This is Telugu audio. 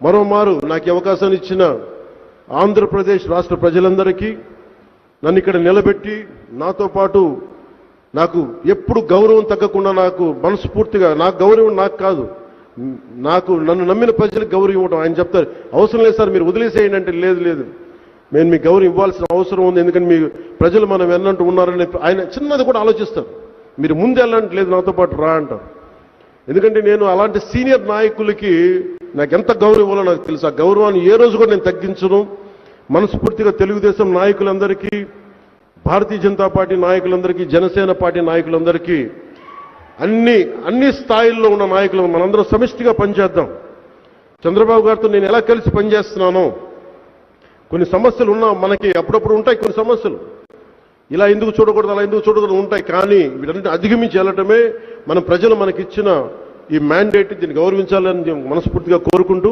మరోమారు నాకు అవకాశాన్ని ఇచ్చిన ఆంధ్రప్రదేశ్ రాష్ట్ర ప్రజలందరికీ, నన్ను ఇక్కడ నిలబెట్టి నాతో పాటు నాకు ఎప్పుడు గౌరవం తగ్గకుండా నాకు మనస్ఫూర్తిగా నాకు గౌరవం నాకు కాదు, నన్ను నమ్మిన ప్రజలకు గౌరవం ఇవ్వడం. ఆయన చెప్తారు, అవసరం లేదు సార్ మీరు వదిలేసేయండి అంటే, లేదు నేను మీకు గౌరవం ఇవ్వాల్సిన అవసరం ఉంది, ఎందుకంటే మీ ప్రజలు మనం ఎన్నంటూ ఉన్నారని ఆయన చిన్నది కూడా ఆలోచిస్తారు. మీరు ముందు వెళ్ళంటే లేదు నాతో పాటు రా అంటారు. ఎందుకంటే నేను అలాంటి సీనియర్ నాయకులకి నాకు ఎంత గౌరవం ఇవ్వాలో నాకు తెలుసు. ఆ గౌరవాన్ని ఏ రోజు కూడా నేను తగ్గించను. మనస్ఫూర్తిగా తెలుగుదేశం నాయకులందరికీ, భారతీయ జనతా పార్టీ నాయకులందరికీ, జనసేన పార్టీ నాయకులందరికీ, అన్ని స్థాయిల్లో ఉన్న నాయకులు మనందరం సమిష్టిగా పనిచేద్దాం. చంద్రబాబు గారితో నేను ఎలా కలిసి పనిచేస్తున్నానో, కొన్ని సమస్యలు ఉన్నా మనకి అప్పుడప్పుడు ఉంటాయి, కొన్ని సమస్యలు ఇలా ఎందుకు చూడకూడదు అలా ఎందుకు చూడకూడదు ఉంటాయి. కానీ వీటన్నిటిని అధిగమించి వెళ్ళటమే మన ప్రజలు మనకిచ్చిన ఈ మ్యాండేట్. దీన్ని గౌరవించాలని మనస్ఫూర్తిగా కోరుకుంటూ